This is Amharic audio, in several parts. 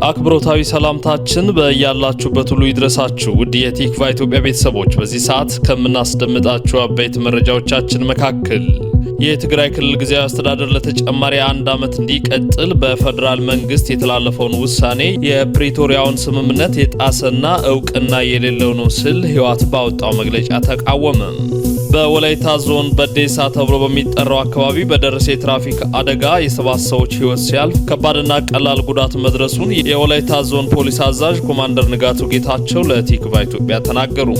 አክብሮታዊ ሰላምታችን በያላችሁበት ሁሉ ይድረሳችሁ። ውድ የቲክቫ ኢትዮጵያ ቤተሰቦች በዚህ ሰዓት ከምናስደምጣችሁ አበይት መረጃዎቻችን መካከል የትግራይ ክልል ጊዜያዊ አስተዳደር ለተጨማሪ 1 ዓመት እንዲቀጥል በፌደራል መንግስት የተላለፈውን ውሳኔ የፕሪቶሪያውን ስምምነት የጣሰና እውቅና የሌለው ነው ሲል ህወሓት ባወጣው መግለጫ ተቃወመ። በወላይታ ዞን በዴሳ ተብሎ በሚጠራው አካባቢ በደረሰ የትራፊክ አደጋ የ7 ሰዎች ህይወት ሲያልፍ ከባድና ቀላል ጉዳት መድረሱን የወላይታ ዞን ፖሊስ አዛዥ ኮማንደር ንጋቱ ጌታቸው ለቲክቫ ኢትዮጵያ ተናገሩ።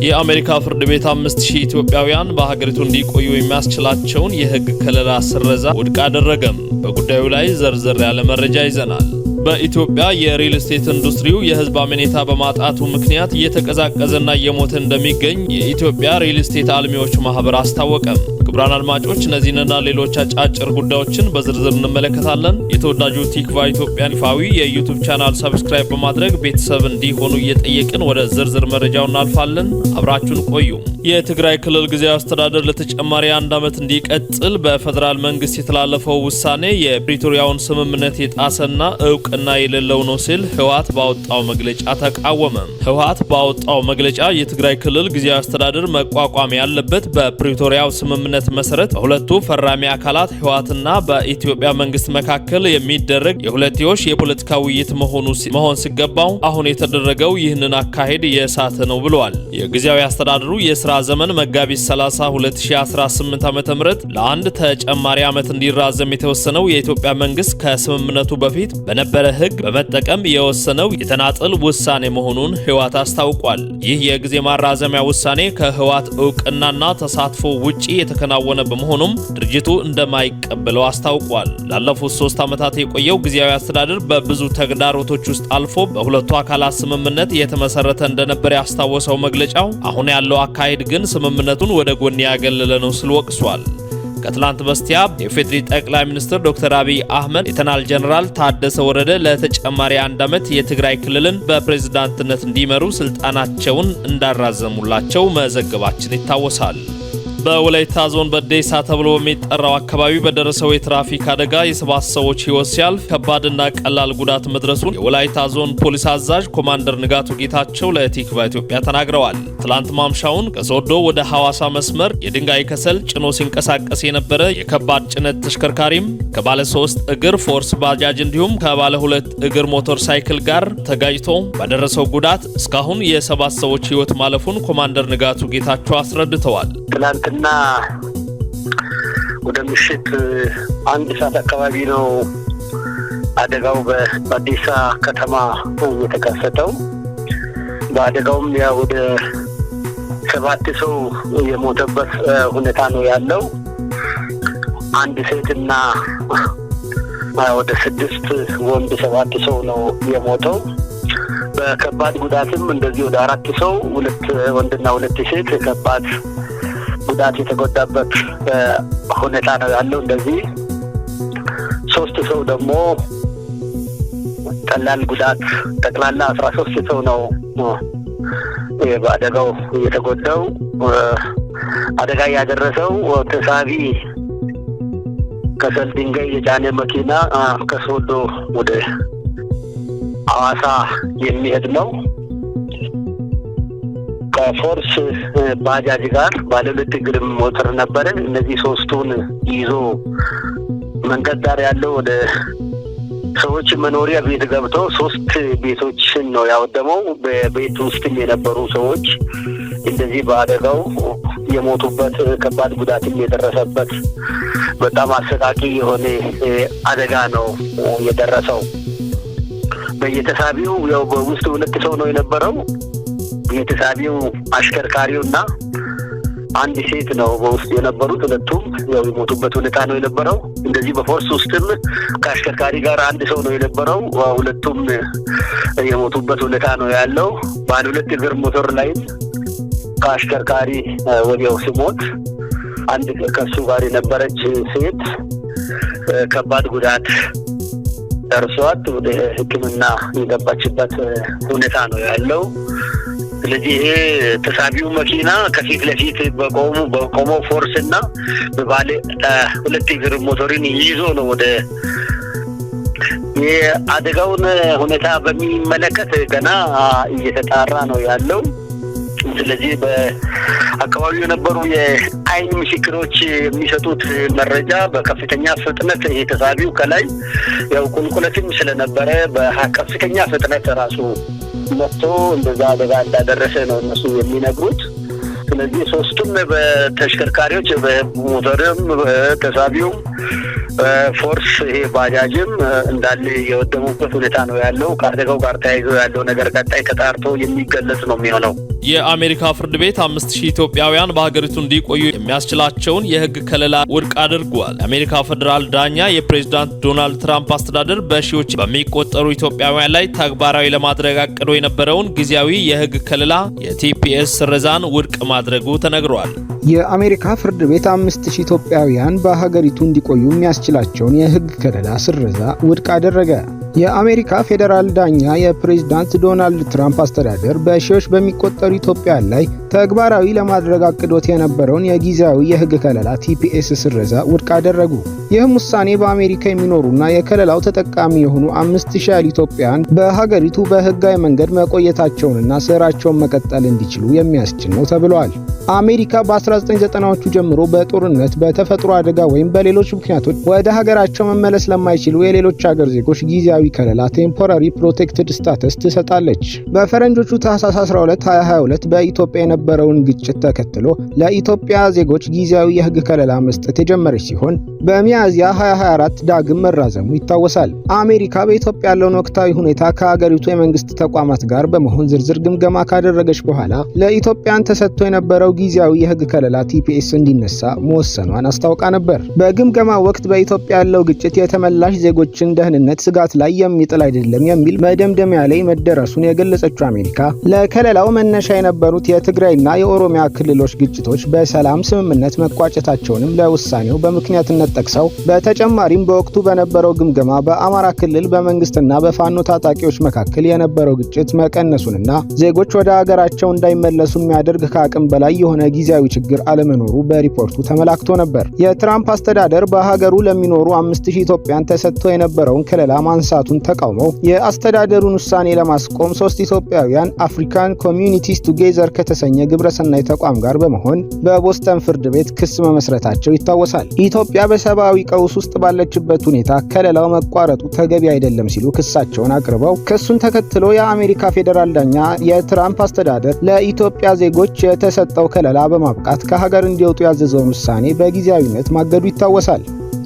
የአሜሪካ ፍርድ ቤት 5000 ኢትዮጵያውያን በሀገሪቱ እንዲቆዩ የሚያስችላቸውን የህግ ከለላ ስረዛ ውድቅ አደረገም። በጉዳዩ ላይ ዘርዘር ያለ መረጃ ይዘናል። በኢትዮጵያ የሪል ስቴት ኢንዱስትሪው የህዝብ አመኔታ በማጣቱ ምክንያት እየተቀዛቀዘና እየሞተ እንደሚገኝ የኢትዮጵያ ሪል ስቴት አልሚዎች ማህበር አስታወቀ። ክቡራን አድማጮች እነዚህንና ሌሎች አጫጭር ጉዳዮችን በዝርዝር እንመለከታለን። የተወዳጁ ቲክቫ ኢትዮጵያ ይፋዊ የዩቲዩብ ቻናል ሰብስክራይብ በማድረግ ቤተሰብ እንዲሆኑ እየጠየቅን ወደ ዝርዝር መረጃው እናልፋለን። አብራችሁን ቆዩ። የትግራይ ክልል ጊዜያዊ አስተዳደር ለተጨማሪ 1 ዓመት እንዲቀጥል በፌደራል መንግስት የተላለፈው ውሳኔ የፕሪቶሪያውን ስምምነት የጣሰና እውቅና የሌለው ነው ሲል ህወሓት ባወጣው መግለጫ ተቃወመ። ህወሓት ባወጣው መግለጫ የትግራይ ክልል ጊዜያዊ አስተዳደር መቋቋም ያለበት በፕሪቶሪያው ስምምነት መሰረት በሁለቱ ፈራሚ አካላት ህወሓትና በኢትዮጵያ መንግስት መካከል የሚደረግ የሁለትዮሽ የፖለቲካ ውይይት መሆን ሲገባው አሁን የተደረገው ይህንን አካሄድ የሳተ ነው ብለዋል። የጊዜያዊ አስተዳደሩ የስራ ዘመን መጋቢት 30 2018 ዓ.ም ለአንድ ተጨማሪ ዓመት እንዲራዘም የተወሰነው የኢትዮጵያ መንግስት ከስምምነቱ በፊት በነበረ ህግ በመጠቀም የወሰነው የተናጠል ውሳኔ መሆኑን ህወሓት አስታውቋል። ይህ የጊዜ ማራዘሚያ ውሳኔ ከህወሓት እውቅናና ተሳትፎ ውጪ የተከናወነ በመሆኑም ድርጅቱ እንደማይቀበለው አስታውቋል። ላለፉት 3 ዓመታት የቆየው ጊዜያዊ አስተዳደር በብዙ ተግዳሮቶች ውስጥ አልፎ በሁለቱ አካላት ስምምነት የተመሰረተ እንደነበር ያስታወሰው መግለጫው አሁን ያለው አካሄድ ግን ስምምነቱን ወደ ጎን ያገለለ ነው ሲል ወቅሷል። ከትላንት በስቲያ የፌዴሪ ጠቅላይ ሚኒስትር ዶክተር አብይ አህመድ ሌተናል ጀነራል ታደሰ ወረደ ለተጨማሪ 1 ዓመት የትግራይ ክልልን በፕሬዝዳንትነት እንዲመሩ ስልጣናቸውን እንዳራዘሙላቸው መዘገባችን ይታወሳል። በወላይታ ዞን በዴሳ ተብሎ በሚጠራው አካባቢ በደረሰው የትራፊክ አደጋ የ7 ሰዎች ህይወት ሲያልፍ ከባድና ቀላል ጉዳት መድረሱን የወላይታ ዞን ፖሊስ አዛዥ ኮማንደር ንጋቱ ጌታቸው ለቲክቫ ኢትዮጵያ ተናግረዋል። ትላንት ማምሻውን ከሶዶ ወደ ሐዋሳ መስመር የድንጋይ ከሰል ጭኖ ሲንቀሳቀስ የነበረ የከባድ ጭነት ተሽከርካሪም ከባለ 3 እግር ፎርስ ባጃጅ እንዲሁም ከባለ 2 እግር ሞተር ሳይክል ጋር ተጋጭቶ ባደረሰው ጉዳት እስካሁን የ7 ሰዎች ህይወት ማለፉን ኮማንደር ንጋቱ ጌታቸው አስረድተዋል። ትላንትና ወደ ምሽት 1 ሰዓት አካባቢ ነው አደጋው በአዲስ ከተማ የተከሰተው። በአደጋውም ያው ወደ 7 ሰው የሞተበት ሁኔታ ነው ያለው። 1 ሴትና ወደ 6 ወንድ 7 ሰው ነው የሞተው። በከባድ ጉዳትም እንደዚህ ወደ 4 ሰው 2 ወንድና 2 ሴት ከባድ ጉዳት የተጎዳበት ሁኔታ ነው ያለው። እንደዚህ 3 ሰው ደግሞ ቀላል ጉዳት ጠቅላላ 13 ሰው ነው በአደጋው የተጎዳው። አደጋ ያደረሰው ተሳቢ ከሰል ድንጋይ የጫነ መኪና ከሶዶ ወደ ሐዋሳ የሚሄድ ነው። ከፎርስ ባጃጅ ጋር ባለ 2 እግር ሞተር ነበር። እነዚህ 3ቱን ይዞ መንገድ ዳር ያለው ወደ ሰዎች መኖሪያ ቤት ገብቶ 3 ቤቶችን ነው ያወደመው። በቤት ውስጥም የነበሩ ሰዎች እንደዚህ በአደጋው የሞቱበት ከባድ ጉዳትም የደረሰበት በጣም አሰቃቂ የሆነ አደጋ ነው የደረሰው። በየተሳቢው ያው በውስጥ 2 ሰው ነው የነበረው። የተሳቢው አሽከርካሪውና 1 ሴት ነው በውስጥ የነበሩት። 2ቱም ያው የሞቱበት ሁኔታ ነው የነበረው። እንደዚህ በፎርስ ውስጥም ከአሽከርካሪ ጋር 1 ሰው ነው የነበረው። 2ቱም የሞቱበት ሁኔታ ነው ያለው። ባለ 2 እግር ሞተር ላይ ከአሽከርካሪ ወዲያው ሲሞት 1 ከሱ ጋር የነበረች ሴት ከባድ ጉዳት ደርሷት ወደ ሕክምና የገባችበት ሁኔታ ነው ያለው። ስለዚህ ይሄ ተሳቢው መኪና ከፊት ለፊት በቆመው ፎርስ እና በባለ 2 እግር ሞተርን ይዞ ነው ወደ የአደጋውን ሁኔታ በሚመለከት ገና እየተጣራ ነው ያለው። ስለዚህ በአካባቢው የነበሩ የአይን ምስክሮች የሚሰጡት መረጃ በከፍተኛ ፍጥነት የተሳቢው ከላይ ያው ቁልቁለትም ስለነበረ በከፍተኛ ፍጥነት ራሱ መጥቶ እንደዛ አደጋ እንዳደረሰ ነው እነሱ የሚነግሩት። ስለዚህ ሶስቱም በተሽከርካሪዎች በሞተርም በተሳቢውም ፎርስ ባጃጅም እንዳለ የወደሙበት ሁኔታ ነው ያለው። ከአደጋው ጋር ተያይዞ ያለው ነገር ቀጣይ ተጣርቶ የሚገለጽ ነው የሚሆነው። የአሜሪካ ፍርድ ቤት 5000 ኢትዮጵያውያን በሀገሪቱ እንዲቆዩ የሚያስችላቸውን የህግ ከለላ ውድቅ አድርጓል። የአሜሪካ ፌዴራል ዳኛ የፕሬዝዳንት ዶናልድ ትራምፕ አስተዳደር በሺዎች በሚቆጠሩ ኢትዮጵያውያን ላይ ተግባራዊ ለማድረግ አቅዶ የነበረውን ጊዜያዊ የህግ ከለላ የቲፒኤስ ስረዛን ውድቅ ማድረጉ ተነግሯል። የአሜሪካ ፍርድ ቤት 5000 ኢትዮጵያውያን በሀገሪቱ እንዲቆዩ የሚያስችላቸውን የህግ ከለላ ስረዛ ውድቅ አደረገ። የአሜሪካ ፌዴራል ዳኛ የፕሬዝዳንት ዶናልድ ትራምፕ አስተዳደር በሺዎች በሚቆጠሩ ኢትዮጵያውያን ላይ ተግባራዊ ለማድረግ አቅዶት የነበረውን የጊዜያዊ የህግ ከለላ ቲፒኤስ ስረዛ ውድቅ አደረጉ። ይህም ውሳኔ በአሜሪካ የሚኖሩና የከለላው ተጠቃሚ የሆኑ 5000 ያህል ኢትዮጵያውያን በሀገሪቱ በህጋዊ መንገድ መቆየታቸውንና ስራቸውን መቀጠል እንዲችሉ የሚያስችል ነው ተብሏል። አሜሪካ በ1990ዎቹ ጀምሮ በጦርነት በተፈጥሮ አደጋ ወይም በሌሎች ምክንያቶች ወደ ሀገራቸው መመለስ ለማይችሉ የሌሎች ሀገር ዜጎች ጊዜያዊ ከለላ ቴምፖራሪ ፕሮቴክትድ ስታተስ ትሰጣለች። በፈረንጆቹ ታህሳስ 12 2022 በኢትዮጵያ የነበረውን ግጭት ተከትሎ ለኢትዮጵያ ዜጎች ጊዜያዊ የህግ ከለላ መስጠት የጀመረች ሲሆን በሚያዝያ 2024 ዳግም መራዘሙ ይታወሳል። አሜሪካ በኢትዮጵያ ያለውን ወቅታዊ ሁኔታ ከሀገሪቱ የመንግስት ተቋማት ጋር በመሆን ዝርዝር ግምገማ ካደረገች በኋላ ለኢትዮጵያን ተሰጥቶ የነበረው ጊዜያዊ የህግ ከለላ ቲፒኤስ እንዲነሳ መወሰኗን አስታውቃ ነበር። በግምገማ ወቅት በኢትዮጵያ ያለው ግጭት የተመላሽ ዜጎችን ደህንነት ስጋት ላይ የሚጥል አይደለም የሚል መደምደሚያ ላይ መደረሱን የገለጸችው አሜሪካ ለከለላው መነሻ የነበሩት የትግራይና የኦሮሚያ ክልሎች ግጭቶች በሰላም ስምምነት መቋጨታቸውንም ለውሳኔው በምክንያትነት ጠቅሰው በተጨማሪም በወቅቱ በነበረው ግምገማ በአማራ ክልል በመንግስትና በፋኖ ታጣቂዎች መካከል የነበረው ግጭት መቀነሱንና ዜጎች ወደ ሀገራቸው እንዳይመለሱ የሚያደርግ ከአቅም በላይ የሆነ ጊዜያዊ ችግር አለመኖሩ በሪፖርቱ ተመላክቶ ነበር። የትራምፕ አስተዳደር በሀገሩ ለሚኖሩ 5000 ኢትዮጵያን ተሰጥቶ የነበረውን ከለላ ማንሳቱን ተቃውመው የአስተዳደሩን ውሳኔ ለማስቆም 3 ኢትዮጵያውያን አፍሪካን ኮሚዩኒቲስ ቱጌዘር ከተሰኘ ግብረሰናይ ተቋም ጋር በመሆን በቦስተን ፍርድ ቤት ክስ መመስረታቸው ይታወሳል። ኢትዮጵያ በሰብአዊ ቀውስ ውስጥ ባለችበት ሁኔታ ከለላው መቋረጡ ተገቢ አይደለም ሲሉ ክሳቸውን አቅርበው ክሱን ተከትሎ የአሜሪካ ፌዴራል ዳኛ የትራምፕ አስተዳደር ለኢትዮጵያ ዜጎች የተሰጠው ከለላ በማብቃት ከሀገር እንዲወጡ ያዘዘውን ውሳኔ በጊዜያዊነት ማገዱ ይታወሳል።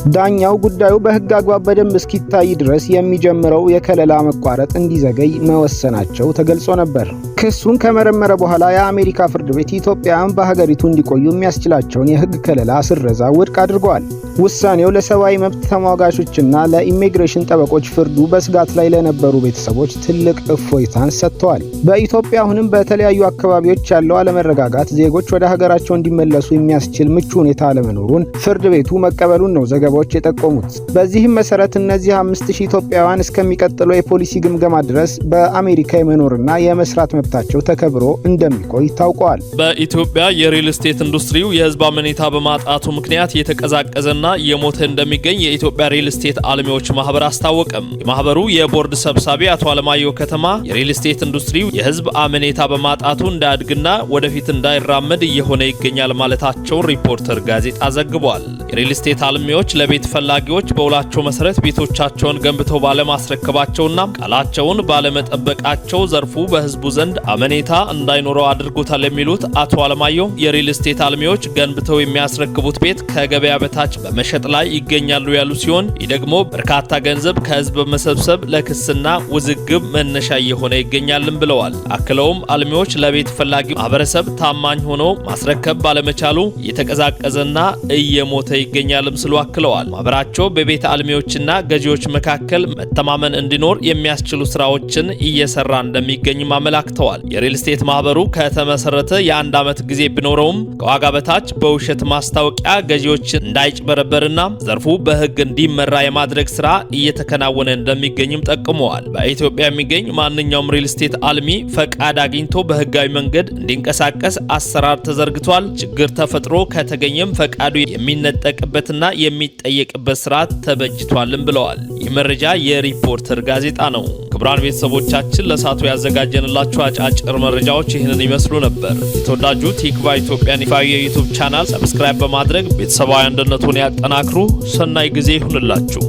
ዳኛው ጉዳዩ በህግ አግባብ በደንብ እስኪታይ ድረስ የሚጀምረው የከለላ መቋረጥ እንዲዘገይ መወሰናቸው ተገልጾ ነበር። ክሱን ከመረመረ በኋላ የአሜሪካ ፍርድ ቤት ኢትዮጵያውያን በሀገሪቱ እንዲቆዩ የሚያስችላቸውን የህግ ከለላ ስረዛ ውድቅ አድርገዋል። ውሳኔው ለሰብአዊ መብት ተሟጋቾችና ለኢሚግሬሽን ጠበቆች ፍርዱ በስጋት ላይ ለነበሩ ቤተሰቦች ትልቅ እፎይታን ሰጥተዋል። በኢትዮጵያ አሁንም በተለያዩ አካባቢዎች ያለው አለመረጋጋት ዜጎች ወደ ሀገራቸው እንዲመለሱ የሚያስችል ምቹ ሁኔታ አለመኖሩን ፍርድ ቤቱ መቀበሉን ነው ዘገባዎች የጠቆሙት። በዚህም መሰረት እነዚህ 5000 ኢትዮጵያውያን እስከሚቀጥለው የፖሊሲ ግምገማ ድረስ በአሜሪካ የመኖርና የመስራት መብታቸው ተከብሮ እንደሚቆይ ታውቋል። በኢትዮጵያ የሪል ስቴት ኢንዱስትሪው የህዝብ አመኔታ በማጣቱ ምክንያት የተቀዛቀዘና የሞተ እንደሚገኝ የኢትዮጵያ ሪል ስቴት አልሚዎች ማህበር አስታወቀም። የማህበሩ የቦርድ ሰብሳቢ አቶ አለማየሁ ከተማ የሪል ስቴት ኢንዱስትሪው የህዝብ አመኔታ በማጣቱ እንዳያድግና ወደፊት እንዳይራመድ እየሆነ ይገኛል ማለታቸውን ሪፖርተር ጋዜጣ ዘግቧል። የሪል ስቴት አልሚዎች ለቤት ፈላጊዎች በውላቸው መሰረት ቤቶቻቸውን ገንብተው ባለማስረከባቸውና ቃላቸውን ባለመጠበቃቸው ዘርፉ በህዝቡ ዘንድ አመኔታ እንዳይኖረው አድርጎታል የሚሉት አቶ አለማየሁ የሪል ስቴት አልሚዎች ገንብተው የሚያስረክቡት ቤት ከገበያ በታች በመሸጥ ላይ ይገኛሉ ያሉ ሲሆን ይህ ደግሞ በርካታ ገንዘብ ከህዝብ በመሰብሰብ ለክስና ውዝግብ መነሻ እየሆነ ይገኛልም ብለዋል። አክለውም አልሚዎች ለቤት ፈላጊ ማህበረሰብ ታማኝ ሆኖ ማስረከብ ባለመቻሉ እየተቀዛቀዘና እየሞተ ይገኛልም ስሉ አክለዋል። ማህበራቸው በቤት አልሚዎችና ገዢዎች መካከል መተማመን እንዲኖር የሚያስችሉ ስራዎችን እየሰራ እንደሚገኝም አመላክተዋል። አስረድተዋል። የሪል ስቴት ማህበሩ ከተመሰረተ የአንድ ዓመት ጊዜ ቢኖረውም ከዋጋ በታች በውሸት ማስታወቂያ ገዢዎችን እንዳይጭበረበርና ዘርፉ በህግ እንዲመራ የማድረግ ስራ እየተከናወነ እንደሚገኝም ጠቅመዋል። በኢትዮጵያ የሚገኝ ማንኛውም ሪል ስቴት አልሚ ፈቃድ አግኝቶ በህጋዊ መንገድ እንዲንቀሳቀስ አሰራር ተዘርግቷል። ችግር ተፈጥሮ ከተገኘም ፈቃዱ የሚነጠቅበትና የሚጠየቅበት ስርዓት ተበጅቷልም ብለዋል። ይህ መረጃ የሪፖርተር ጋዜጣ ነው። ክቡራን ቤተሰቦቻችን ለሳቱ ያዘጋጀንላችሁ አጫጭር መረጃዎች ይህንን ይመስሉ ነበር። የተወዳጁ ቲክቫ ኢትዮጵያን ይፋዊ የዩቲዩብ ቻናል ሰብስክራይብ በማድረግ ቤተሰባዊ አንድነቱን ያጠናክሩ። ሰናይ ጊዜ ይሁንላችሁ።